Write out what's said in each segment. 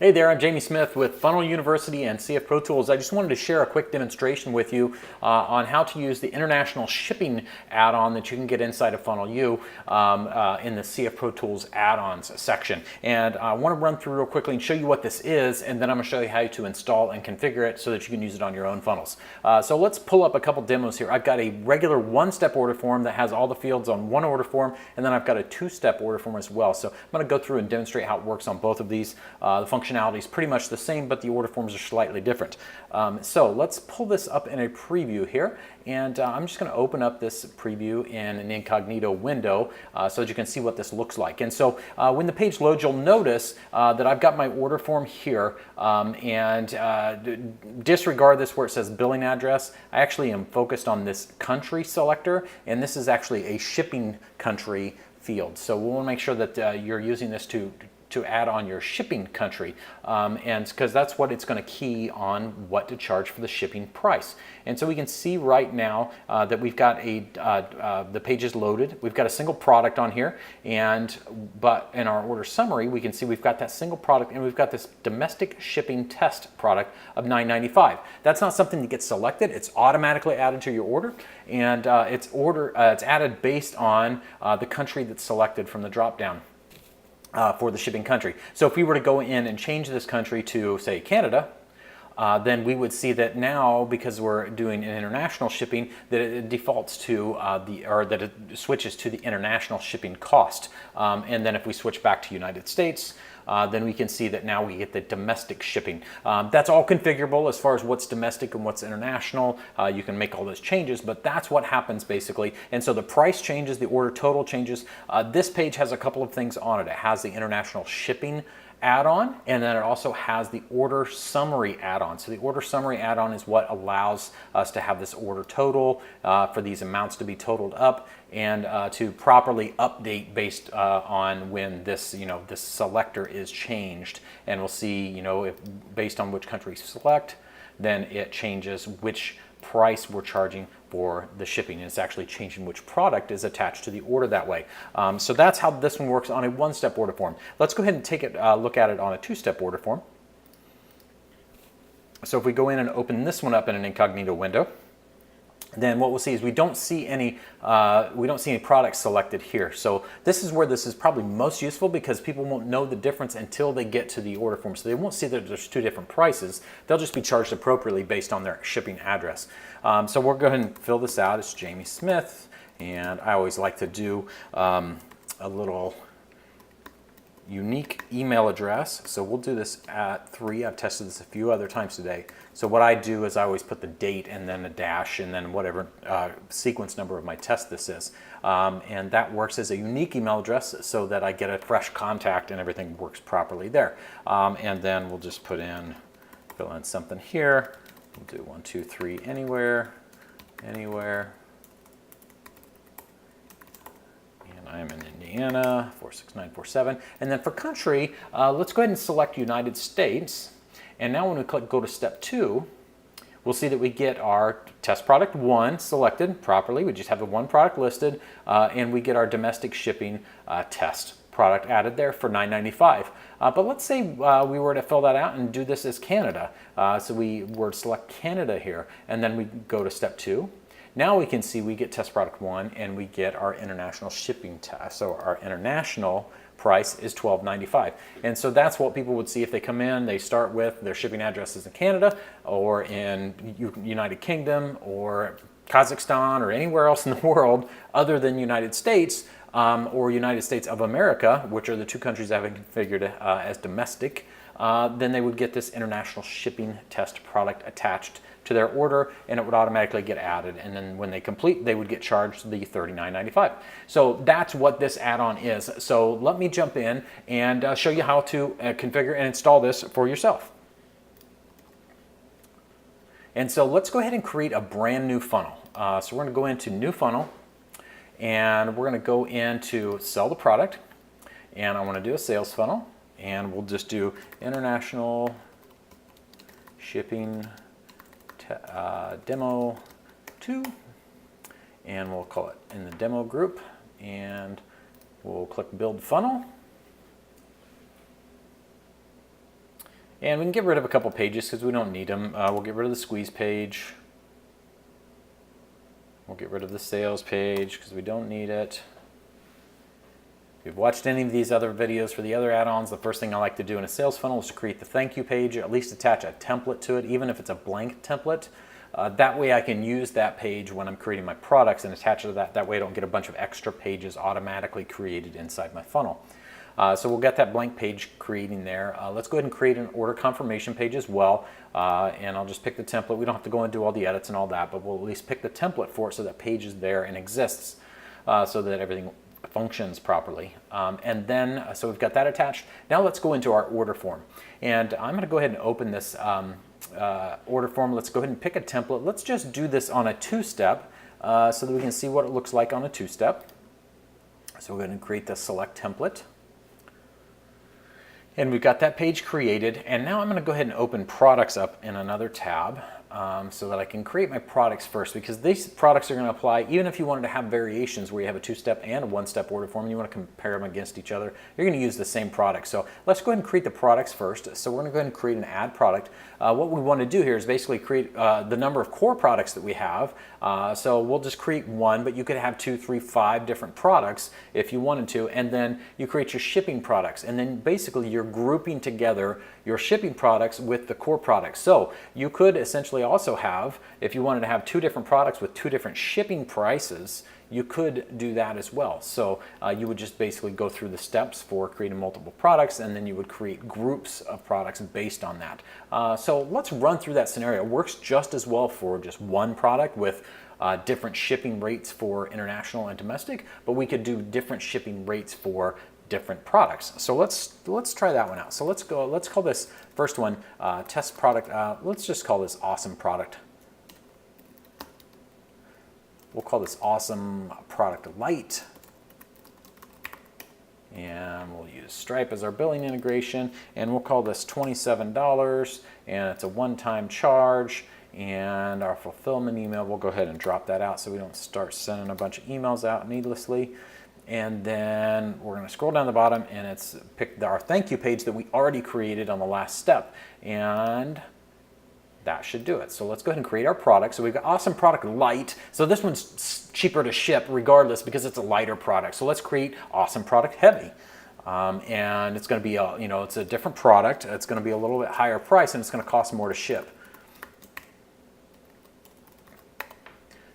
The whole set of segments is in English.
Hey there, I'm Jamie Smith with Funnel University and CF Pro Tools. I just wanted to share a quick demonstration with you on how to use the international shipping add-on that you can get inside of Funnel U in the CF Pro Tools add-ons section. And I want to run through real quickly and show you what this is, and then I'm going to show you how to install and configure it so that you can use it on your own funnels. So let's pull up a couple demos here. I've got a regular one-step order form that has all the fields on one order form, and then I've got a two-step order form as well. So I'm going to go through and demonstrate how it works on both of these. The functionality is pretty much the same, but the order forms are slightly different. So let's pull this up in a preview here, and I'm just going to open up this preview in an incognito window so that you can see what this looks like. And so when the page loads, you'll notice that I've got my order form here, and disregard this where it says billing address. I actually am focused on this country selector, and this is actually a shipping country field. So we'll want to make sure that you're using this to add on your shipping country, and because that's what it's going to key on what to charge for the shipping price. And so we can see right now that we've got the page is loaded. We've got a single product on here, but in our order summary we can see we've got that single product, and we've got this domestic shipping test product of $9.95. That's not something that gets selected. It's automatically added to your order, and it's added based on the country that's selected from the drop down. For the shipping country. So if we were to go in and change this country to, say, Canada, then we would see that now, because we're doing an international shipping, that it defaults to that it switches to the international shipping cost. And then if we switch back to United States, then we can see that now we get the domestic shipping. That's all configurable as far as what's domestic and what's international. You can make all those changes, but that's what happens basically. And so the price changes, the order total changes. This page has a couple of things on it. It has the international shipping add-on, and then it also has the order summary add-on. So the order summary add-on is what allows us to have this order total for these amounts to be totaled up, and to properly update based on when this this selector is changed. And we'll see if based on which country you select, then it changes which price we're charging for the shipping. It's actually changing which product is attached to the order that way. So that's how this one works on a one-step order form. Let's go ahead and take a look at it on a two-step order form. So if we go in and open this one up in an incognito window, then what we'll see is we don't see any products selected here. So this is where this is probably most useful, because people won't know the difference until they get to the order form. So they won't see that there's two different prices. They'll just be charged appropriately based on their shipping address. So we'll go ahead and fill this out. It's Jamie Smith, and I always like to do a little unique email address. So we'll do this at 3. I've tested this a few other times today. So what I do is I always put the date and then a dash and then whatever sequence number of my test this is. And that works as a unique email address so that I get a fresh contact and everything works properly there. And then we'll just fill in something here. We'll do 1, 2, 3, anywhere. I'm in Indiana, 46947. And then for country, let's go ahead and select United States. And now when we go to step 2, we'll see that we get our test product 1 selected properly. We just have the one product listed, and we get our domestic shipping test product added there for $9.95. But let's say we were to fill that out and do this as Canada. So we were to select Canada here, and then we go to step 2. Now we can see we get test product 1, and we get our international shipping test. So our international price is $12.95. And so that's what people would see if they come in. They start with their shipping addresses in Canada or in United Kingdom or Kazakhstan or anywhere else in the world other than United States or United States of America, which are the two countries I have configured as domestic. Then they would get this international shipping test product attached to their order, and it would automatically get added. And then when they complete, they would get charged the $39.95. So that's what this add-on is. So let me jump in and show you how to configure and install this for yourself. And so let's go ahead and create a brand new funnel. So we're going to go into New Funnel, and we're going to go into Sell the Product, and I want to do a sales funnel, and we'll just do International Shipping Demo 2, and we'll call it in the demo group, and we'll click Build Funnel. And we can get rid of a couple pages because we don't need them. We'll get rid of the squeeze page. We'll get rid of the sales page because we don't need it. If you've watched any of these other videos for the other add-ons, the first thing I like to do in a sales funnel is to create the thank you page, or at least attach a template to it, even if it's a blank template. That way I can use that page when I'm creating my products and attach it to that. That way I don't get a bunch of extra pages automatically created inside my funnel. So we'll get that blank page creating there. Let's go ahead and create an order confirmation page as well. And I'll just pick the template. We don't have to go and do all the edits and all that, but we'll at least pick the template for it so that page is there and exists, so that everything functions properly. And then, so we've got that attached. Now let's go into our order form. And I'm going to go ahead and open this order form. Let's go ahead and pick a template. Let's just do this on a two-step so that we can see what it looks like on a two-step. So we'll go ahead and create the select template. And we've got that page created. And now I'm going to go ahead and open products up in another tab. So that I can create my products first, because these products are going to apply even if you wanted to have variations where you have a two-step and a one-step order form and you want to compare them against each other. You're going to use the same product. So let's go ahead and create the products first. So we're going to go ahead and create an add product. What we want to do here is basically create the number of core products that we have. So we'll just create one, but you could have 2, 3, 5 different products if you wanted to, and then you create your shipping products, and then basically you're grouping together your shipping products with the core products. So you could essentially also have, if you wanted to have 2 different products with 2 different shipping prices, you could do that as well. So you would just basically go through the steps for creating multiple products, and then you would create groups of products based on that. So let's run through that scenario. It works just as well for just one product with different shipping rates for international and domestic, but we could do different shipping rates for different products. So let's try that one out. So let's call this first one test product. Let's just call this awesome product. We'll call this awesome product light. And we'll use Stripe as our billing integration, and we'll call this $27, and it's a one-time charge. And our fulfillment email, we'll go ahead and drop that out so we don't start sending a bunch of emails out needlessly. And then we're going to scroll down the bottom, and it's picked our thank you page that we already created on the last step. And that should do it. So let's go ahead and create our product. So we've got awesome product light. So this one's cheaper to ship regardless because it's a lighter product. So let's create awesome product heavy. And it's going to be it's a different product. It's going to be a little bit higher price, and it's going to cost more to ship.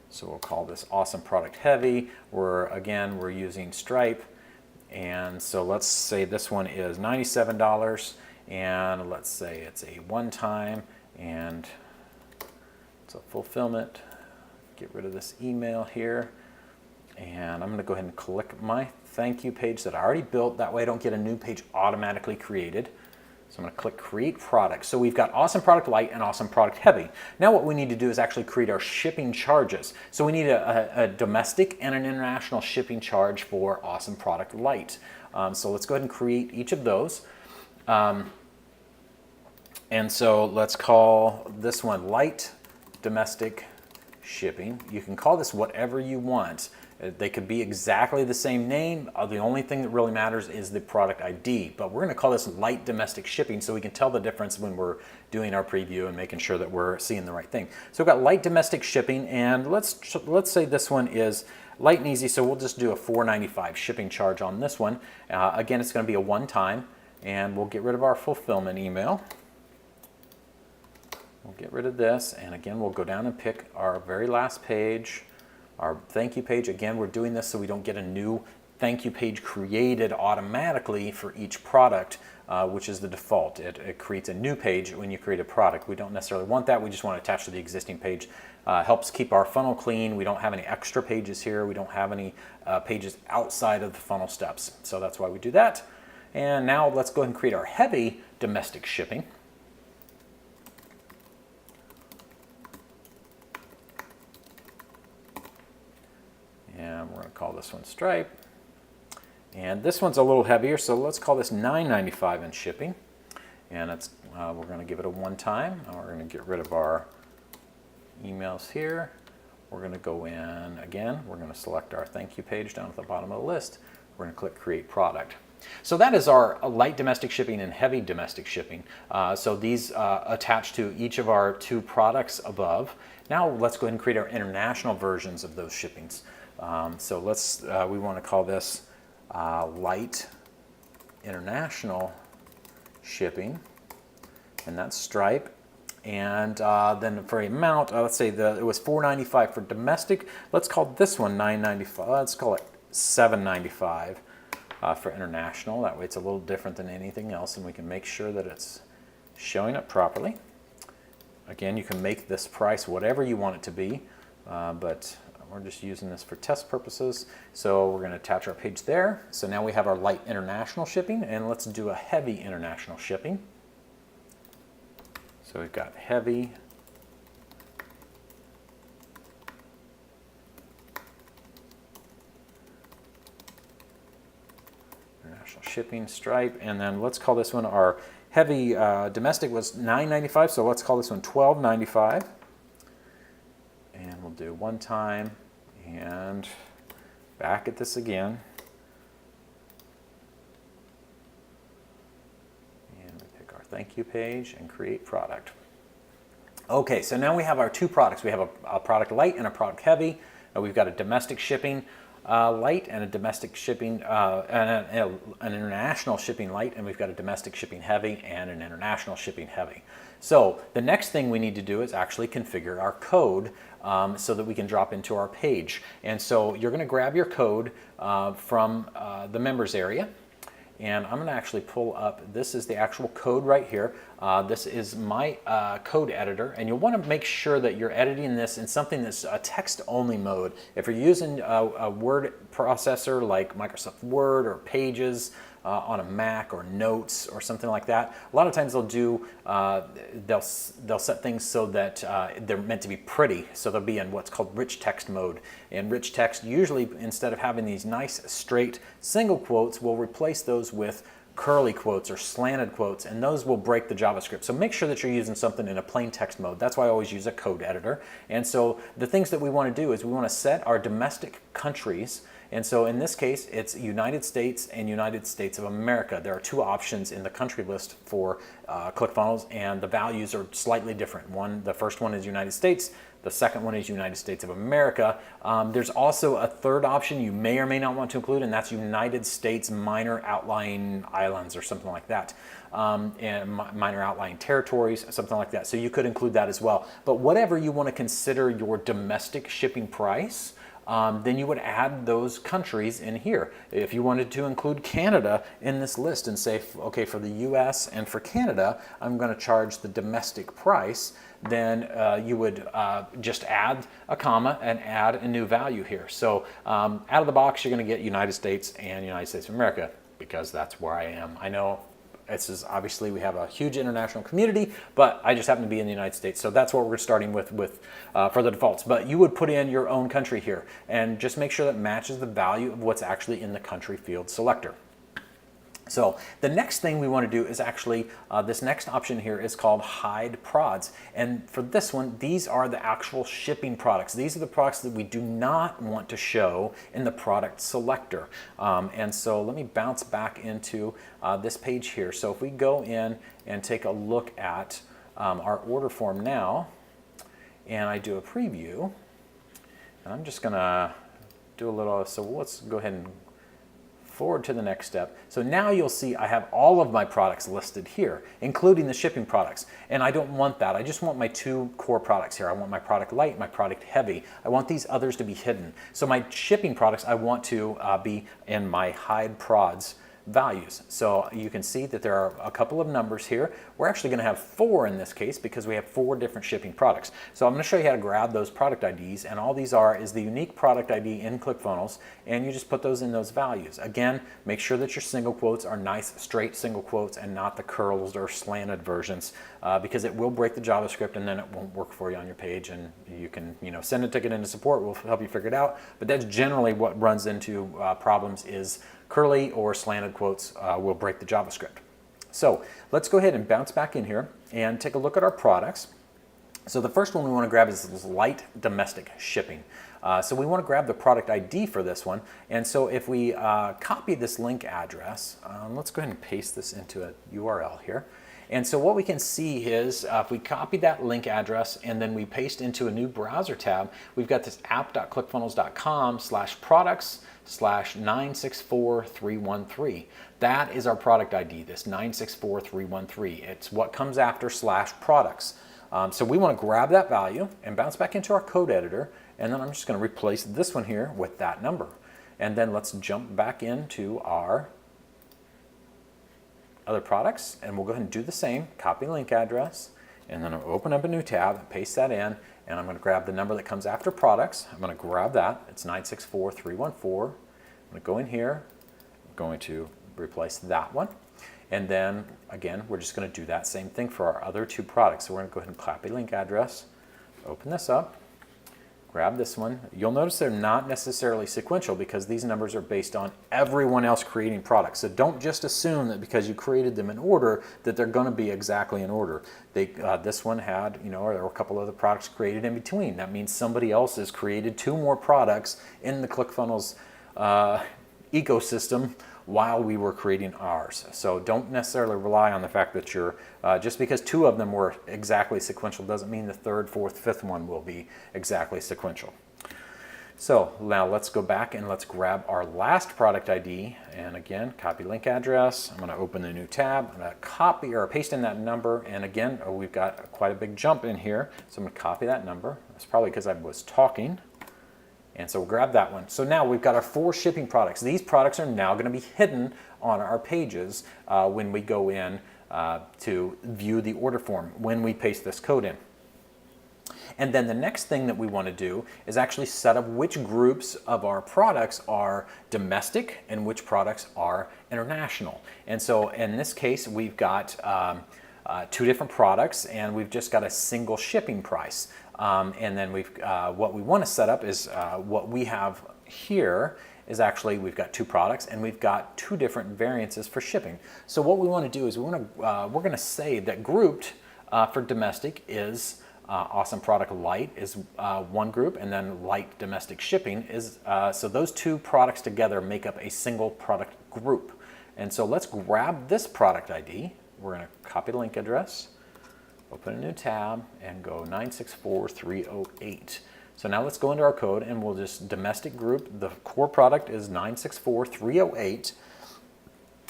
So we'll call this awesome product heavy. We're using Stripe. And so let's say this one is $97, and let's say it's a one-time, and it's a fulfillment. Get rid of this email here. And I'm going to go ahead and click my thank you page that I already built. That way I don't get a new page automatically created. So I'm going to click Create Product. So we've got Awesome Product Light and Awesome Product Heavy. Now what we need to do is actually create our shipping charges. So we need a domestic and an international shipping charge for Awesome Product Light. So let's go ahead and create each of those. And so let's call this one Light Domestic Shipping. You can call this whatever you want. They could be exactly the same name. The only thing that really matters is the product ID. But we're going to call this Light Domestic Shipping so we can tell the difference when we're doing our preview and making sure that we're seeing the right thing. So we've got Light Domestic Shipping, and let's say this one is light and easy, so we'll just do a $4.95 shipping charge on this one. Again, it's going to be a one-time, and we'll get rid of our fulfillment email. We'll get rid of this, and again, we'll go down and pick our very last page. Our thank you page. Again, we're doing this so we don't get a new thank you page created automatically for each product, which is the default. It creates a new page when you create a product. We don't necessarily want that. We just want to attach to the existing page. Helps keep our funnel clean. We don't have any extra pages here. We don't have any pages outside of the funnel steps. So that's why we do that. And now let's go ahead and create our heavy domestic shipping. And we're going to call this one Stripe. And this one's a little heavier, so let's call this $9.95 in shipping. And it's, we're going to give it a one-time. We're going to get rid of our emails here. We're going to go in again. We're going to select our thank you page down at the bottom of the list. We're going to click Create Product. So that is our light domestic shipping and heavy domestic shipping. So these attach to each of our two products above. Now let's go ahead and create our international versions of those shippings. So we want to call this light international shipping, and that's Stripe. And then for amount, let's say it was $4.95 for domestic. Let's call this one $9.95. Let's call it $7.95 for international. That way it's a little different than anything else, and we can make sure that it's showing up properly. Again, you can make this price whatever you want it to be, but we're just using this for test purposes. So we're going to attach our page there. So now we have our light international shipping, and let's do a heavy international shipping. So we've got heavy, international shipping, Stripe, and then let's call this one our heavy domestic was $9.95, so let's call this one $12.95. And we'll do one time and back at this again. And we pick our thank you page and create product. Okay, so now we have our two products. We have a product light and a product heavy. We've got a domestic shipping light and a domestic shipping, an international shipping light, and we've got a domestic shipping heavy and an international shipping heavy. So the next thing we need to do is actually configure our code so that we can drop into our page. And so you're going to grab your code from the members area. And I'm going to actually pull up, this is the actual code right here. This is my code editor, and you'll want to make sure that you're editing this in something that's a text-only mode. If you're using a word processor like Microsoft Word or Pages on a Mac or Notes or something like that, a lot of times they'll set things so that they're meant to be pretty, so they'll be in what's called rich text mode. And rich text, usually instead of having these nice straight single quotes, we'll replace those with curly quotes or slanted quotes, and those will break the JavaScript. So make sure that you're using something in a plain text mode. That's why I always use a code editor. And so the things that we want to do is we want to set our domestic countries. And so in this case, it's United States and United States of America. There are two options in the country list for ClickFunnels, and the values are slightly different. The first one is United States. The second one is United States of America. There's also a third option you may or may not want to include, and that's United States minor outlying islands or something like that, and minor outlying territories, something like that. So you could include that as well. But whatever you want to consider your domestic shipping price, then you would add those countries in here. If you wanted to include Canada in this list and say, okay, for the US and for Canada, I'm going to charge the domestic price, then you would just add a comma and add a new value here. So out of the box, you're going to get United States and United States of America, because that's where I am. I know this is obviously, we have a huge international community, but I just happen to be in the United States. So that's what we're starting with for the defaults. But you would put in your own country here and just make sure that matches the value of what's actually in the country field selector. So the next thing we want to do is actually, this next option here is called hide prods. And for this one, these are the actual shipping products. These are the products that we do not want to show in the product selector. And so let me bounce back into this page here. So if we go in and take a look at our order form now, and I do a preview, and I'm just going to do a little, so let's go ahead and forward to the next step. So now you'll see I have all of my products listed here, including the shipping products. And I don't want that. I just want my two core products here. I want my product light, my product heavy. I want these others to be hidden. So my shipping products, I want to be in my hide prods values. So you can see that there are a couple of numbers here. We're actually going to have 4 in this case because we have 4 different shipping products. So I'm going to show you how to grab those product IDs, and all these is the unique product ID in ClickFunnels, and you just put those in those values. Again, make sure that your single quotes are nice straight single quotes and not the curled or slanted versions, because it will break the JavaScript and then it won't work for you on your page, and you can send a ticket into support. We'll help you figure it out, but that's generally what runs into problems is curly or slanted quotes will break the JavaScript. So let's go ahead and bounce back in here and take a look at our products. So the first one we want to grab is this light domestic shipping. So we want to grab the product ID for this one. And so if we copy this link address, let's go ahead and paste this into a URL here. And so what we can see is if we copy that link address and then we paste into a new browser tab, we've got this app.clickfunnels.com/products/964313. That is our product ID, this 964313. It's what comes after /products. So we want to grab that value and bounce back into our code editor, and then I'm just going to replace this one here with that number. And then let's jump back into our other products, and we'll go ahead and do the same. Copy link address, and then I'll open up a new tab, paste that in, and I'm going to grab the number that comes after products. I'm going to grab that. It's 964314. I'm going to go in here. I'm going to replace that one. And then, again, we're just going to do that same thing for our other two products. So we're going to go ahead and copy link address, open this up, grab this one. You'll notice they're not necessarily sequential because these numbers are based on everyone else creating products. So don't just assume that because you created them in order that they're going to be exactly in order. This one had, there were a couple other products created in between. That means somebody else has created two more products in the ClickFunnels ecosystem while we were creating ours. So don't necessarily rely on the fact that you're, just because two of them were exactly sequential doesn't mean the third, fourth, fifth one will be exactly sequential. So now let's go back and let's grab our last product ID, and again, copy link address. I'm going to open a new tab. I'm going to copy or paste in that number, and again, we've got quite a big jump in here, so I'm going to copy that number. That's probably because I was talking. And so we'll grab that one. So now we've got our 4 shipping products. These products are now going to be hidden on our pages when we go in to view the order form, when we paste this code in. And then the next thing that we want to do is actually set up which groups of our products are domestic and which products are international. And so in this case, we've got 2 different products, and we've just got a single shipping price. And then what we want to set up is what we have here is actually we've got 2 products and we've got 2 different variances for shipping. So what we want to do is we're going to say that grouped for domestic is awesome product light is one group, and then light domestic shipping is so those 2 products together make up a single product group. And so let's grab this product ID. We're going to copy the link address, open a new tab, and go 964308. So now let's go into our code, and we'll just domestic group. The core product is 964308.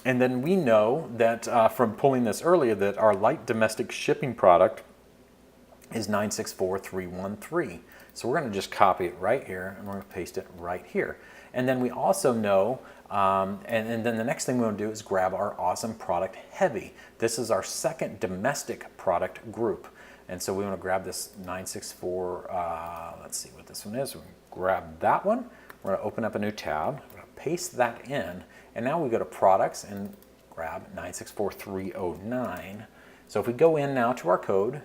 And then we know that from pulling this earlier that our light domestic shipping product is 964313. So we're going to just copy it right here, and we're going to paste it right here. And then we also know, and then the next thing we want to do is grab our awesome product heavy. This is our second domestic product group. And so we want to grab this 964, let's see what this one is. We're going to grab that one. We're going to open up a new tab. We're going to paste that in. And now we go to products and grab 964309. So if we go in now to our code,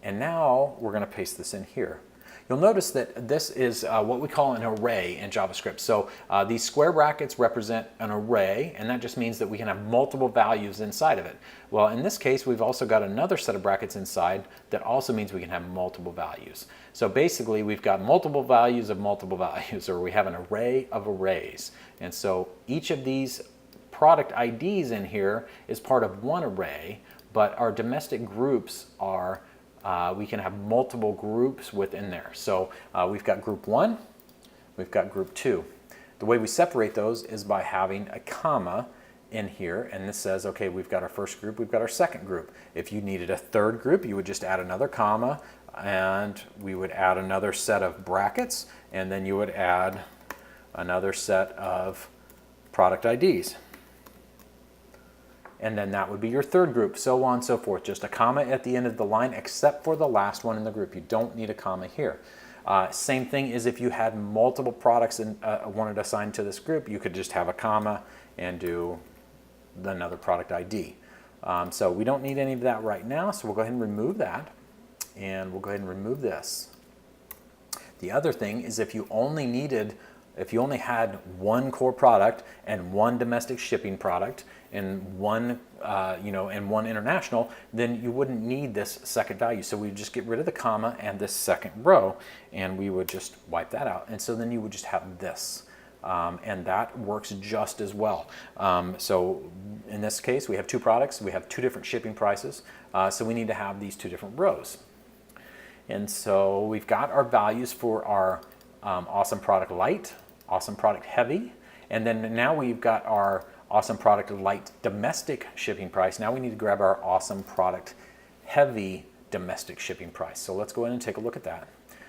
and now we're going to paste this in here. You'll notice that this is what we call an array in JavaScript. So these square brackets represent an array, and that just means that we can have multiple values inside of it. Well, in this case, we've also got another set of brackets inside that also means we can have multiple values. So basically, we've got multiple values of multiple values, or we have an array of arrays. And so each of these product IDs in here is part of one array, but our domestic groups are we can have multiple groups within there. So we've got group 1, we've got group 2. The way we separate those is by having a comma in here, and this says, okay, we've got our first group, we've got our second group. If you needed a third group, you would just add another comma, and we would add another set of brackets, and then you would add another set of product IDs. And then that would be your third group, so on and so forth. Just a comma at the end of the line, except for the last one in the group. You don't need a comma here. Same thing is if you had multiple products and wanted assigned to this group, you could just have a comma and do another product ID. So we don't need any of that right now, so we'll go ahead and remove that. And we'll go ahead and remove this. The other thing is if you only needed if you only had one core product and one domestic shipping product and one, and one international, then you wouldn't need this second value. So we'd just get rid of the comma and this second row, and we would just wipe that out. And so then you would just have this. And that works just as well. So in this case, we have two products, we have two different shipping prices, so we need to have these two different rows. And so we've got our values for our awesome product light, awesome product heavy, and then now we've got our awesome product light domestic shipping price. Now we need to grab our awesome product heavy domestic shipping price. So let's go in and take a look at that.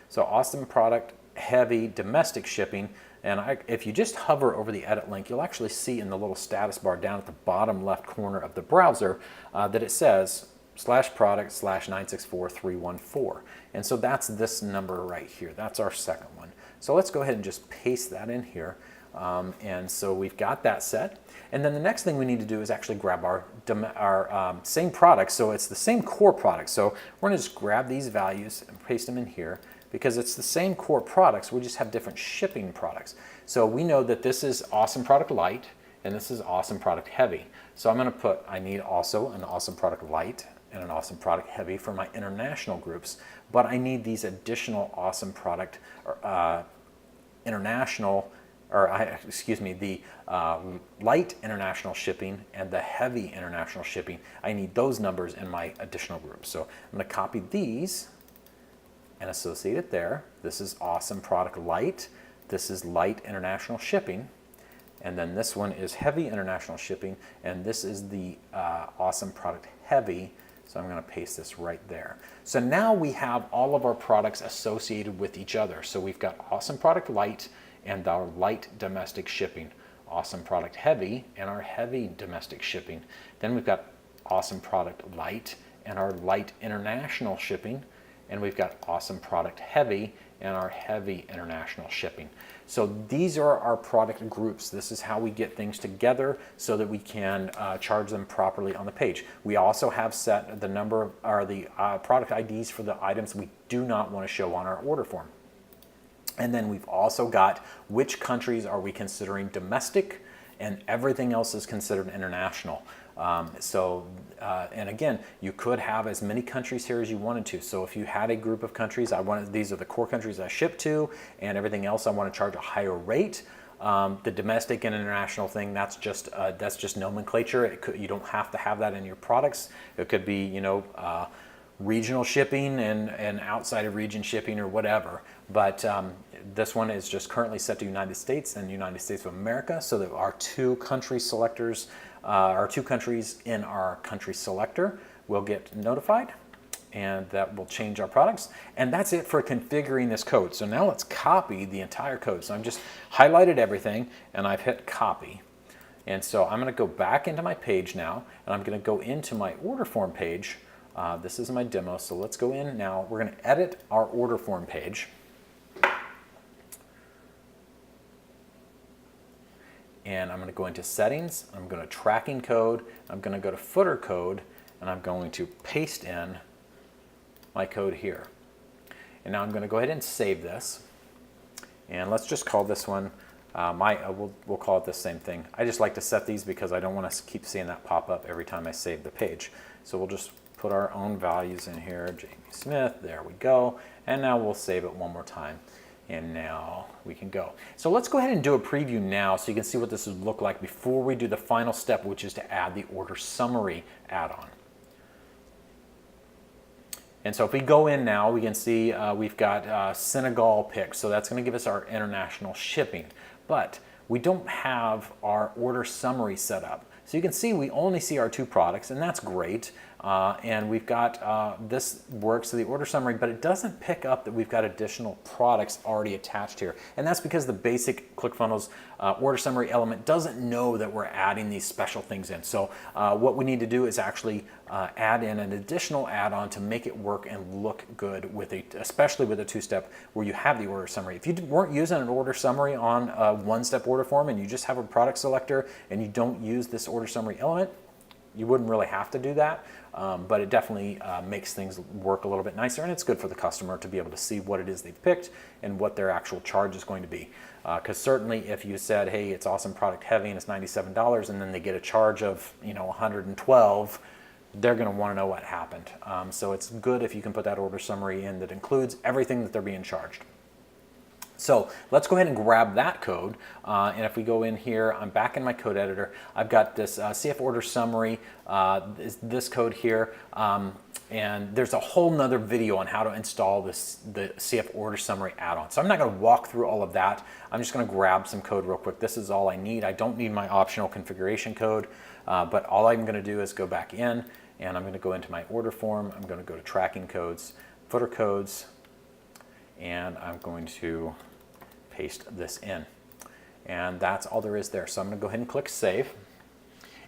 So awesome product heavy domestic shipping, and if you just hover over the edit link, you'll actually see in the little status bar down at the bottom left corner of the browser that it says /product/964314. And so that's this number right here. That's our second one. So let's go ahead and just paste that in here. And so we've got that set. And then the next thing we need to do is actually grab our same product. So it's the same core product. So we're going to just grab these values and paste them in here. Because it's the same core products, we just have different shipping products. So we know that this is awesome product light and this is awesome product heavy. So I'm going to put, I need also an awesome product light and an awesome product heavy for my international groups, but I need these additional awesome product international, the light international shipping and the heavy international shipping. I need those numbers in my additional groups. So I'm going to copy these and associate it there. This is awesome product light. This is light international shipping. And then this one is heavy international shipping. And this is the awesome product heavy. So I'm going to paste this right there. So now we have all of our products associated with each other. So we've got awesome product light and our light domestic shipping. Awesome product heavy and our heavy domestic shipping. Then we've got awesome product light and our light international shipping. And we've got awesome product heavy and our heavy international shipping. So these are our product groups. This is how we get things together so that we can charge them properly on the page. We also have set the number or the product IDs for the items we do not want to show on our order form. And then we've also got which countries are we considering domestic, and everything else is considered international. And again, you could have as many countries here as you wanted to. So if you had a group of countries, these are the core countries I ship to, and everything else I want to charge a higher rate. The domestic and international thing, that's just nomenclature. You don't have to have that in your products. It could be, regional shipping and outside of region shipping or whatever. But this one is just currently set to United States and United States of America, so that our two country selectors, our two countries in our country selector will get notified, and that will change our products. And that's it for configuring this code. So now let's copy the entire code. So I'm just highlighted everything and I've hit copy. And so I'm going to go back into my page now, and I'm going to go into my order form page. This is my demo, so let's go in now. We're going to edit our order form page. And I'm going to go into settings, I'm going to tracking code, I'm going to go to footer code, and I'm going to paste in my code here. And now I'm going to go ahead and save this. And let's just call this one, we'll call it the same thing. I just like to set these because I don't want to keep seeing that pop up every time I save the page. So we'll just put our own values in here, Jamie Smith, there we go. And now we'll save it one more time. And now we can go. So let's go ahead and do a preview now so you can see what this would look like before we do the final step, which is to add the order summary add-on. And so if we go in now, we can see we've got Senegal picked. So that's going to give us our international shipping. But we don't have our order summary set up. So you can see we only see our two products, and that's great. And we've got this works to the order summary, but it doesn't pick up that we've got additional products already attached here. And that's because the basic ClickFunnels order summary element doesn't know that we're adding these special things in. So what we need to do is actually add in an additional add-on to make it work and look good with especially with a two-step where you have the order summary. If you weren't using an order summary on a one-step order form and you just have a product selector and you don't use this order summary element, you wouldn't really have to do that, but it definitely makes things work a little bit nicer, and it's good for the customer to be able to see what it is they've picked and what their actual charge is going to be. Because certainly if you said, hey, it's awesome product heavy and it's $97, and then they get a charge of, you know, $112, they're going to want to know what happened. So it's good if you can put that order summary in that includes everything that they're being charged. So let's go ahead and grab that code. And if we go in here, I'm back in my code editor. I've got this CF order summary, this code here. And there's a whole nother video on how to install the CF order summary add-on. So I'm not going to walk through all of that. I'm just going to grab some code real quick. This is all I need. I don't need my optional configuration code, but all I'm going to do is go back in, and I'm going to go into my order form. I'm going to go to tracking codes, footer codes, and I'm going to paste this in. And that's all there is there. So I'm going to go ahead and click save.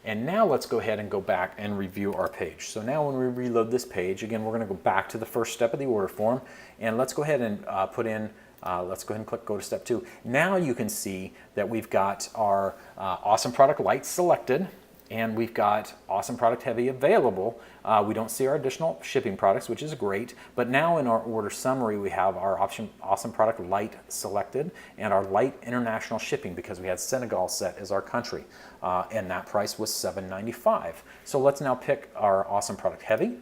And now let's go ahead and go back and review our page. So now when we reload this page, again, we're going to go back to the first step of the order form, and let's go ahead and put in, let's go ahead and click go to step 2. Now you can see that we've got our awesome product light selected, and we've got awesome product heavy available. We don't see our additional shipping products, which is great, but now in our order summary we have our awesome product light selected and our light international shipping, because we had Senegal set as our country, and that price was $7.95. So let's now pick our awesome product heavy,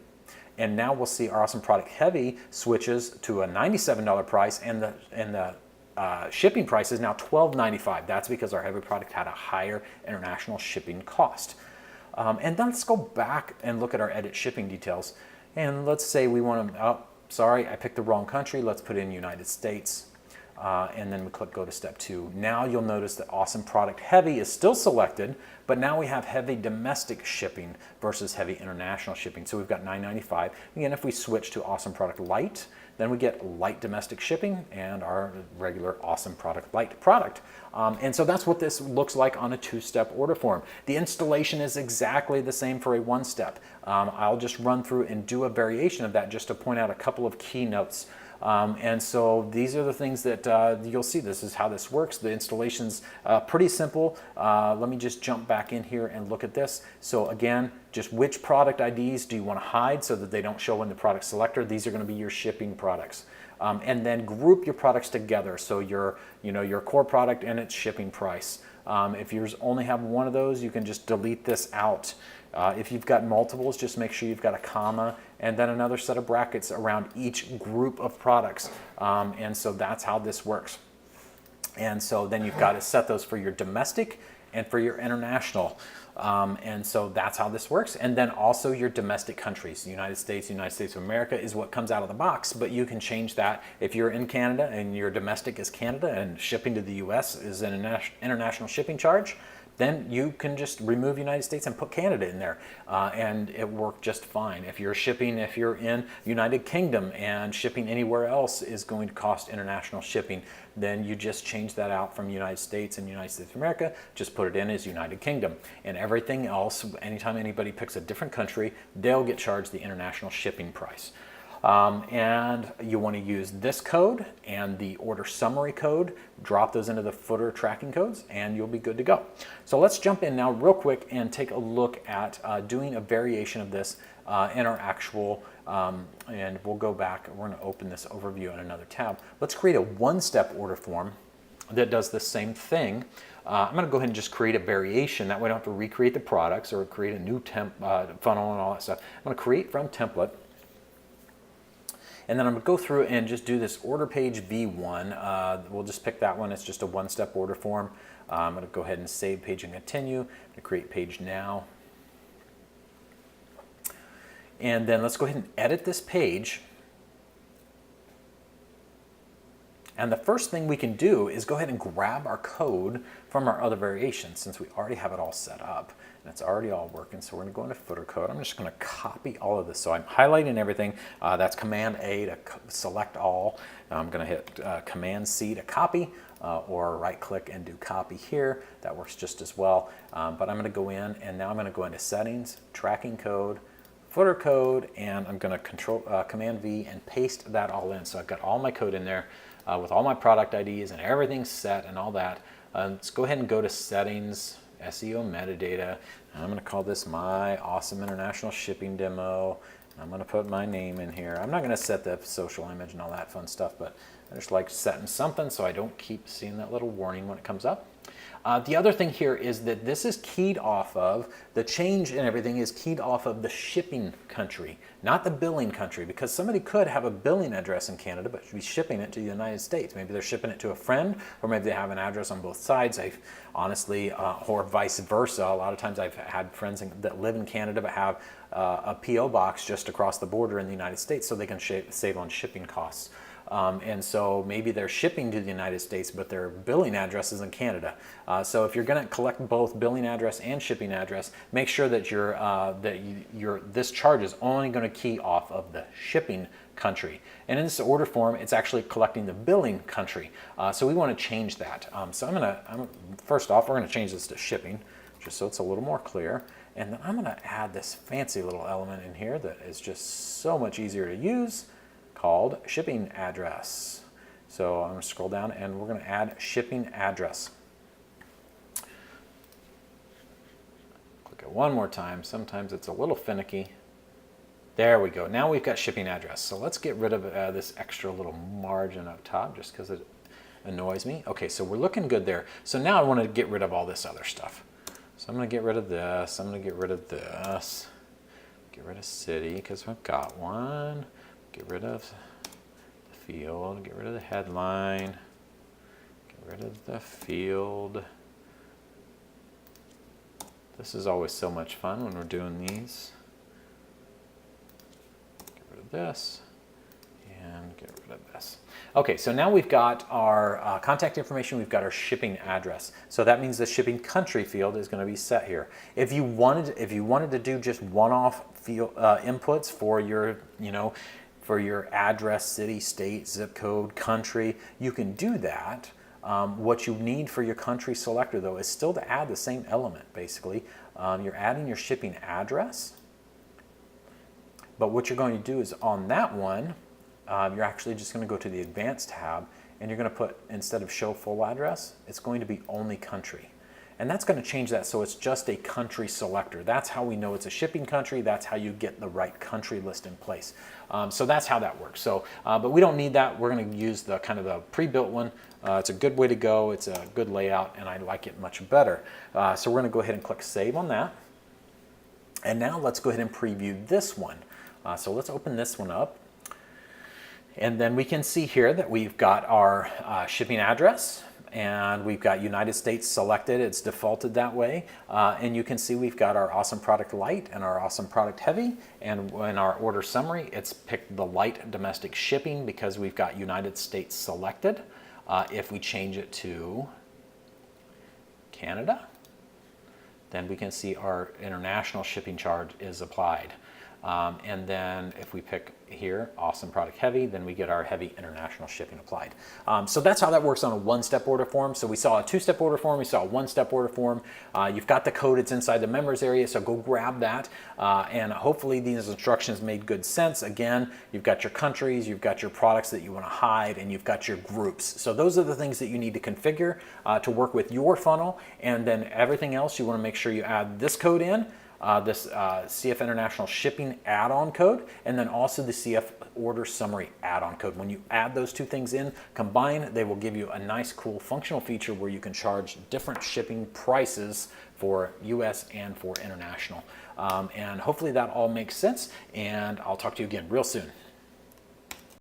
and now we'll see our awesome product heavy switches to a $97 price, and the shipping price is now $12.95. That's because our heavy product had a higher international shipping cost. And then let's go back and look at our edit shipping details. And let's say we want to, oh, sorry, I picked the wrong country. Let's put in United States. And then we click go to step 2. Now you'll notice that awesome product heavy is still selected, but now we have heavy domestic shipping versus heavy international shipping. So we've got $9.95. Again, if we switch to awesome product light, then we get light domestic shipping and our regular awesome product light product. And so that's what this looks like on a 2-step order form. The installation is exactly the same for a 1-step. I'll just run through and do a variation of that just to point out a couple of key notes. And so these are the things that you'll see. This is how this works. The installation's pretty simple. Let me just jump back in here and look at this. So again, just which product IDs do you want to hide so that they don't show in the product selector? These are going to be your shipping products. And then group your products together. So your core product and its shipping price. If you only have one of those, you can just delete this out. If you've got multiples, just make sure you've got a comma and then another set of brackets around each group of products. And so that's how this works. And so then you've got to set those for your domestic and for your international. And so that's how this works. And then also your domestic countries. The United States of America is what comes out of the box, but you can change that. If you're in Canada and your domestic is Canada and shipping to the US is an international shipping charge, then you can just remove United States and put Canada in there, and it worked just fine. If you're in United Kingdom and shipping anywhere else is going to cost international shipping, then you just change that out from United States and United States of America, just put it in as United Kingdom. And everything else, anytime anybody picks a different country, they'll get charged the international shipping price. And you want to use this code and the order summary code, drop those into the footer tracking codes, and you'll be good to go. So let's jump in now real quick and take a look at doing a variation of this in our actual, and we'll go back, we're going to open this overview in another tab. Let's create a 1-step order form that does the same thing. I'm going to go ahead and just create a variation. That way I don't have to recreate the products or create a new funnel and all that stuff. I'm going to create from template. And then I'm going to go through and just do this order page V1. We'll just pick that one. It's just a 1-step order form. I'm going to go ahead and save page and continue to create page now. And then let's go ahead and edit this page. And the first thing we can do is go ahead and grab our code from our other variations, since we already have it all set up and it's already all working. So we're going to go into footer code. I'm just going to copy all of this. So I'm highlighting everything. That's Command A to select all. I'm going to hit Command C to copy, or right click and do copy here. That works just as well. But I'm going to go in, and now I'm going to go into settings, tracking code, footer code, and I'm going to Command V and paste that all in. So I've got all my code in there with all my product IDs and everything set and all that. Let's go ahead and go to settings, SEO metadata. I'm going to call this my awesome international shipping demo. I'm going to put my name in here. I'm not going to set the social image and all that fun stuff, but I just like setting something so I don't keep seeing that little warning when it comes up. The other thing here is that this is keyed off of, the change and everything is keyed off of the shipping country, not the billing country, because somebody could have a billing address in Canada but be shipping it to the United States. Maybe they're shipping it to a friend, or maybe they have an address on both sides. I've honestly, or vice versa. A lot of times I've had friends that live in Canada but have a P.O. box just across the border in the United States, so they can save on shipping costs. And so maybe they're shipping to the United States, but their billing address is in Canada. So if you're going to collect both billing address and shipping address, make sure that this charge is only going to key off of the shipping country. And in this order form, it's actually collecting the billing country. So we want to change that. So first off, we're going to change this to shipping, just so it's a little more clear. And then I'm going to add this fancy little element in here that is just so much easier to use, called shipping address. So I'm going to scroll down and we're going to add shipping address. Click it one more time. Sometimes it's a little finicky. There we go. Now we've got shipping address. So let's get rid of this extra little margin up top just because it annoys me. Okay, so we're looking good there. So now I want to get rid of all this other stuff. So I'm going to get rid of this. I'm going to get rid of this. Get rid of city because I've got one. Get rid of the field, get rid of the headline, get rid of the field. This is always so much fun when we're doing these. Get rid of this and get rid of this. Okay, so now we've got our contact information, we've got our shipping address. So that means the shipping country field is going to be set here. If you wanted to do just one-off field inputs for your, for your address, city, state, zip code, country, you can do that. What you need for your country selector, though, is still to add the same element, basically. You're adding your shipping address, but what you're going to do is on that one, you're actually just going to go to the Advanced tab, and you're going to put, instead of Show Full Address, it's going to be only country. And that's going to change that so it's just a country selector. That's how we know it's a shipping country. That's how you get the right country list in place. So that's how that works. So, but we don't need that. We're going to use the kind of the pre-built one. It's a good way to go. It's a good layout, and I like it much better. So we're going to go ahead and click Save on that. And now let's go ahead and preview this one. So let's open this one up. And then we can see here that we've got our shipping address. And we've got United States selected. It's defaulted that way. And you can see we've got our awesome product light and our awesome product heavy. And in our order summary, it's picked the light domestic shipping because we've got United States selected. If we change it to Canada, then we can see our international shipping charge is applied. And then if we pick here, awesome product heavy, then we get our heavy international shipping applied. So that's how that works on a one-step order form. So we saw a two-step order form, we saw a one-step order form. You've got the code, it's inside the members area, so go grab that. And hopefully these instructions made good sense. Again, you've got your countries, you've got your products that you want to hide, and you've got your groups. So those are the things that you need to configure to work with your funnel. And then everything else, you want to make sure you add this code in. This CF International Shipping add-on code, and then also the CF Order Summary add-on code. When you add those two things in, combined, they will give you a nice, cool functional feature where you can charge different shipping prices for US and for international. And hopefully that all makes sense, and I'll talk to you again real soon.